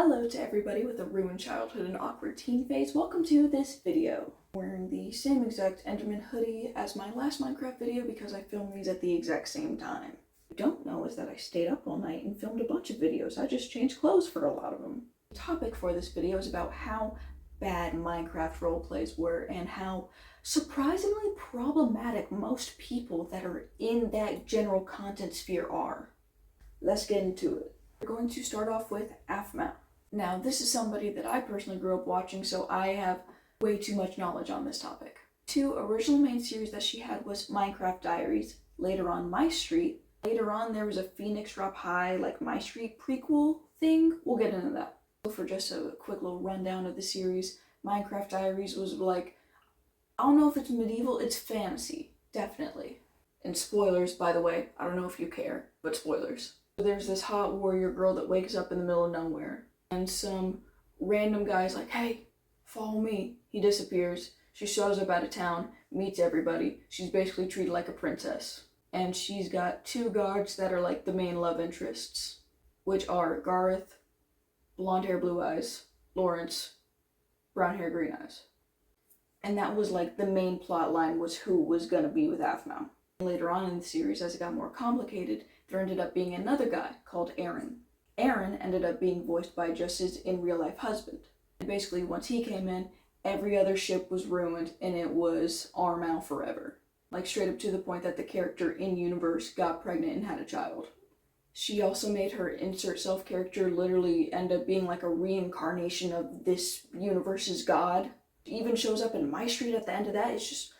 Hello to everybody with a ruined childhood and awkward teen phase. Welcome to this video. I'm wearing the same exact Enderman hoodie as my last Minecraft video because I filmed these at the exact same time. What you don't know is that I stayed up all night and filmed a bunch of videos. I just changed clothes for a lot of them. The topic for this video is about how bad Minecraft roleplays were and how surprisingly problematic most people that are in that general content sphere are. Let's get into it. We're going to start off with Aphmau. Now, this is somebody that I personally grew up watching, so I have way too much knowledge on this topic. Two original main series that she had was Minecraft Diaries, later on My Street. Later on, there was a Phoenix Drop High, like My Street prequel thing. We'll get into that. For just a quick little rundown of the series, Minecraft Diaries was like, I don't know if it's medieval, it's fantasy, definitely. And spoilers, by the way, I don't know if you care, but spoilers. So there's this hot warrior girl that wakes up in the middle of nowhere, and some random guy's like, hey, follow me. He disappears. She shows up out of town, meets everybody. She's basically treated like a princess. And she's got two guards that are like the main love interests, which are Gareth, blonde hair, blue eyes, Lawrence, brown hair, green eyes. And that was like the main plot line, was who was gonna be with Aphmau. Later on in the series, as it got more complicated, there ended up being another guy called Aaron. Aaron ended up being voiced by just his in real life husband. And basically, once he came in, every other ship was ruined and it was Aphmau forever. Like straight up to the point that the character in universe got pregnant and had a child. She also made her insert self character literally end up being like a reincarnation of this universe's god. It even shows up in My Street at the end of that. It's just,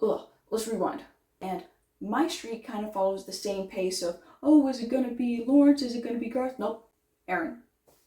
ugh, let's rewind. And My Street kind of follows the same pace of, oh, is it gonna be Lawrence? Is it gonna be Garth? Nope. Aaron.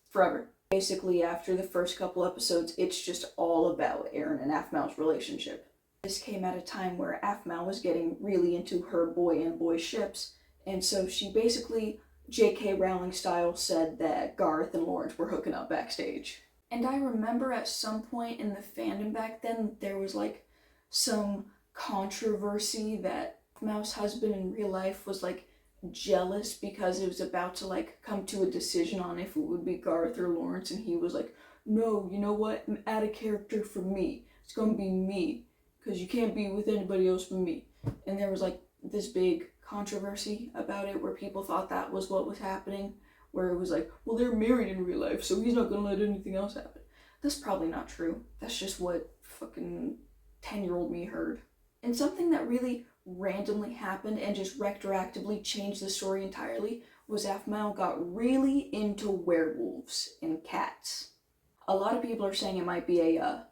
Forever. Basically, after the first couple episodes, it's just all about Aaron and Aphmau's relationship. This came at a time where Aphmau was getting really into her boy and boy ships, and so she basically, J.K. Rowling style, said that Garth and Lawrence were hooking up backstage. And I remember at some point in the fandom back then, there was like some controversy that Aphmau's husband in real life was like jealous because it was about to like come to a decision on if it would be Garth or Lawrence, and he was like, no, you know what, add a character for me, it's gonna be me, because you can't be with anybody else but me. And there was like this big controversy about it where people thought that was what was happening, where it was like, well, they're married in real life, so he's not gonna let anything else happen. That's probably not true. That's just what fucking 10-year-old me heard. And something that really randomly happened and just retroactively changed the story entirely was Aphmau got really into werewolves and cats. A lot of people are saying it might be a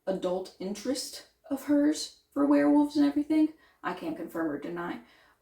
adult interest of hers for werewolves and everything. I can't confirm or deny,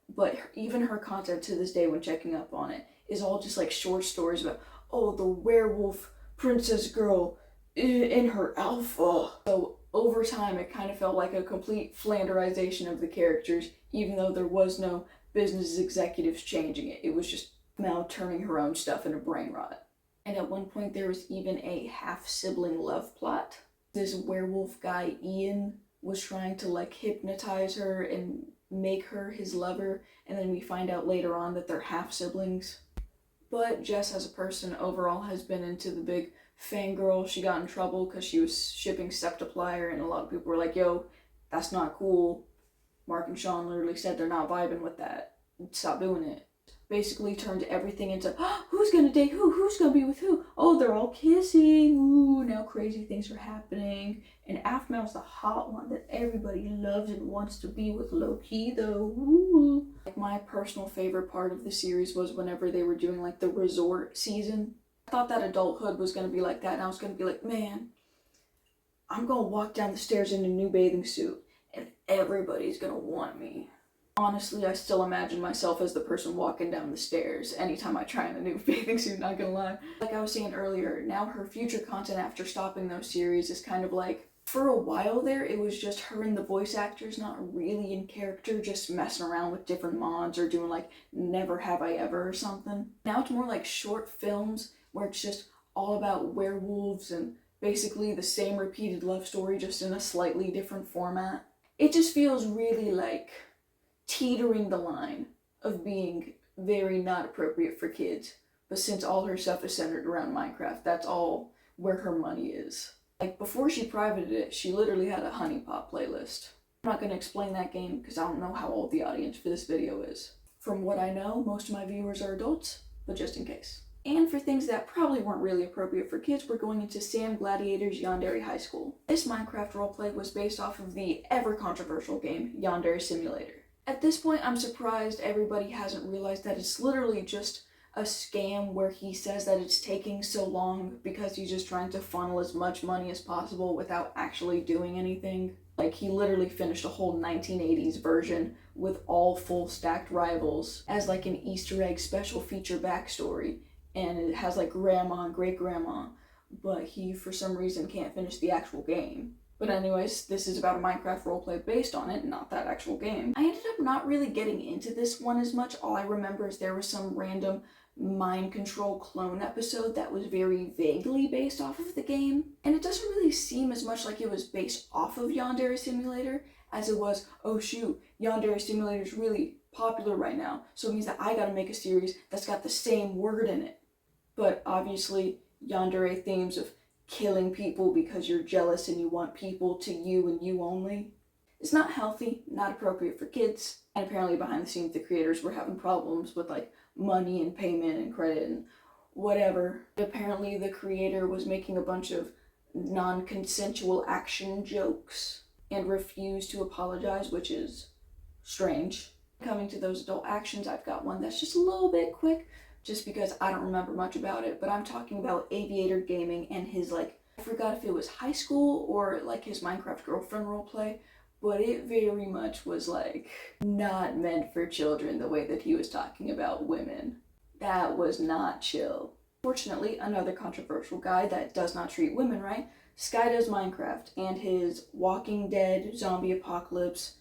but even her content to this day when checking up on it is all just like short stories about, oh, the werewolf princess girl in her alpha. So over time, it kind of felt like a complete Flanderization of the characters, even though there was no business executives changing it. It was just Mel turning her own stuff into brain rot. And at one point, there was even a half-sibling love plot. This werewolf guy, Ian, was trying to like hypnotize her and make her his lover, and then we find out later on that they're half-siblings. But Jess, as a person, overall has been into the big fangirl. She got in trouble because she was shipping Septiplier, and a lot of people were like, yo, that's not cool. Mark and Sean literally said they're not vibing with that. Stop doing it. Basically turned everything into, oh, who's gonna date who? Who's gonna be with who? Oh, they're all kissing. Ooh, now crazy things are happening. And Aphmau's the hot one that everybody loves and wants to be with low-key, though. Ooh. Like, my personal favorite part of the series was whenever they were doing like the resort season. I thought that adulthood was going to be like that, and I was going to be like, man, I'm going to walk down the stairs in a new bathing suit, and everybody's going to want me. Honestly, I still imagine myself as the person walking down the stairs anytime I try on a new bathing suit, not gonna lie. Like I was saying earlier, now her future content after stopping those series is kind of like, for a while there, it was just her and the voice actors, not really in character, just messing around with different mods or doing like Never Have I Ever or something. Now it's more like short films where it's just all about werewolves and basically the same repeated love story, just in a slightly different format. It just feels really like teetering the line of being very not appropriate for kids, but since all her stuff is centered around Minecraft, that's all where her money is. Like, before she privated it, she literally had a Honey Pot playlist. I'm not going to explain that game because I don't know how old the audience for this video is. From what I know, most of my viewers are adults, but just in case. And for things that probably weren't really appropriate for kids, we're going into Sam Gladiator's Yandere High School. This Minecraft roleplay was based off of the ever-controversial game Yandere Simulator. At this point, I'm surprised everybody hasn't realized that it's literally just a scam where he says that it's taking so long because he's just trying to funnel as much money as possible without actually doing anything. Like, he literally finished a whole 1980s version with all full stacked rivals as like an Easter egg special feature backstory. And it has like grandma and great grandma, but he for some reason can't finish the actual game. But anyways, this is about a Minecraft roleplay based on it, not that actual game. I ended up not really getting into this one as much. All I remember is there was some random mind control clone episode that was very vaguely based off of the game. And it doesn't really seem as much like it was based off of Yandere Simulator as it was, oh shoot, Yandere Simulator is really popular right now, so it means that I gotta make a series that's got the same word in it. But obviously, yandere themes of killing people because you're jealous and you want people to you and you only. It's not healthy, not appropriate for kids, and apparently behind the scenes the creators were having problems with like money and payment and credit and whatever. Apparently the creator was making a bunch of non-consensual action jokes and refused to apologize, which is strange. Coming to those adult actions, I've got one that's just a little bit quick, just because I don't remember much about it, but I'm talking about Aviator Gaming and his, like, I forgot if it was high school or like his Minecraft girlfriend roleplay, but it very much was like not meant for children the way that he was talking about women. That was not chill. Fortunately, another controversial guy that does not treat women right, Sky Does Minecraft, and his Walking Dead, zombie apocalypse,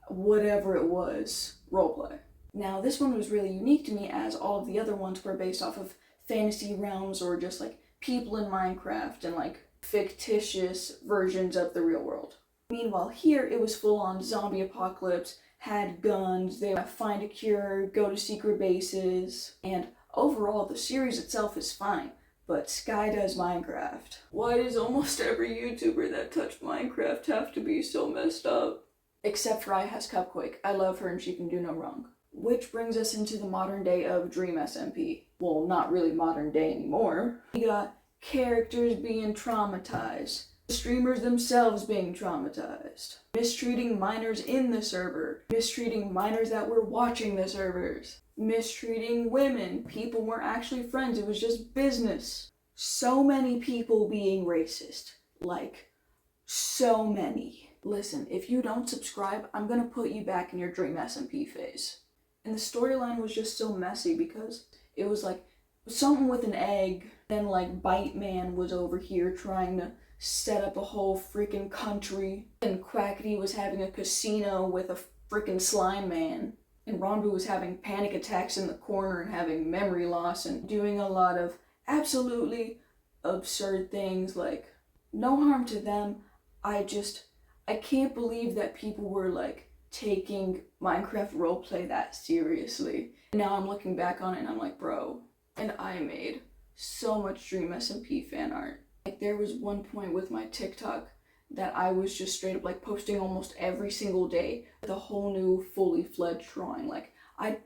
whatever it was, roleplay. Now, this one was really unique to me as all of the other ones were based off of fantasy realms or just like people in Minecraft and like fictitious versions of the real world. Meanwhile, here it was full on zombie apocalypse, had guns, they would find a cure, go to secret bases, and overall the series itself is fine, but Sky Does Minecraft. Why does almost every YouTuber that touched Minecraft have to be so messed up? Except for I Has Cupquake. I love her and she can do no wrong. Which brings us into the modern day of Dream SMP. Well, not really modern day anymore. We got characters being traumatized, streamers themselves being traumatized, mistreating minors in the server, mistreating minors that were watching the servers, mistreating women. People weren't actually friends, it was just business. So many people being racist. Like, so many. Listen, if you don't subscribe, I'm gonna put you back in your Dream SMP phase. And the storyline was just so messy because it was like something with an egg, then like Bite Man was over here trying to set up a whole freaking country, and Quackity was having a casino with a freaking slime man, and Ronbu was having panic attacks in the corner and having memory loss and doing a lot of absolutely absurd things. Like, no harm to them, I can't believe that people were like taking Minecraft roleplay that seriously. And now I'm looking back on it and I'm like, bro, and I made so much Dream SMP fan art. Like, there was one point with my TikTok that I was just straight up like posting almost every single day with a whole new fully fledged drawing. Like, I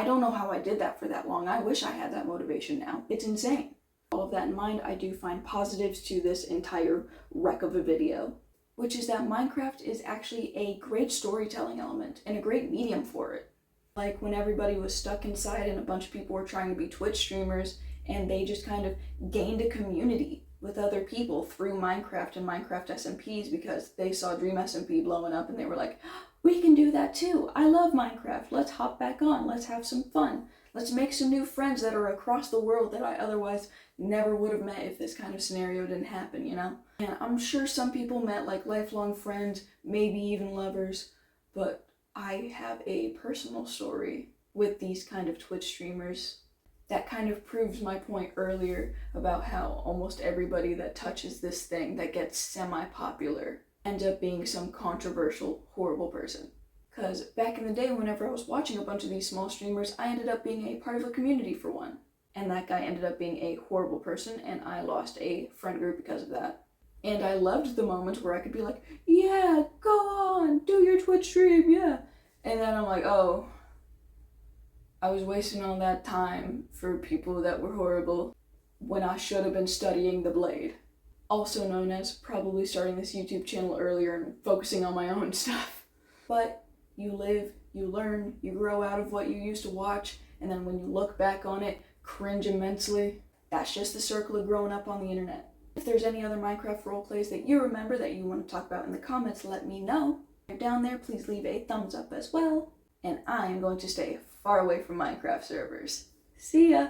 don't know how I did that for that long. I wish I had that motivation now. It's insane. All of that in mind, I do find positives to this entire wreck of a video, which is that Minecraft is actually a great storytelling element and a great medium for it. Like when everybody was stuck inside and a bunch of people were trying to be Twitch streamers and they just kind of gained a community with other people through Minecraft and Minecraft SMPs because they saw Dream SMP blowing up and they were like, we can do that too. I love Minecraft. Let's hop back on. Let's have some fun. Let's make some new friends that are across the world that I otherwise never would have met if this kind of scenario didn't happen, you know? And I'm sure some people met like lifelong friends, maybe even lovers, but I have a personal story with these kind of Twitch streamers that kind of proves my point earlier about how almost everybody that touches this thing that gets semi-popular ends up being some controversial, horrible person. Because back in the day, whenever I was watching a bunch of these small streamers, I ended up being a part of a community for one. and that guy ended up being a horrible person, and I lost a friend group because of that. And I loved the moments where I could be like, yeah, go on, do your Twitch stream, yeah. And then I'm like, oh, I was wasting all that time for people that were horrible when I should have been studying the blade. Also known as probably starting this YouTube channel earlier and focusing on my own stuff. But you live, you learn, you grow out of what you used to watch, and then when you look back on it, cringe immensely. That's just the circle of growing up on the internet. If there's any other Minecraft roleplays that you remember that you want to talk about in the comments, let me know. If you're down there, please leave a thumbs up as well. And I am going to stay far away from Minecraft servers. See ya!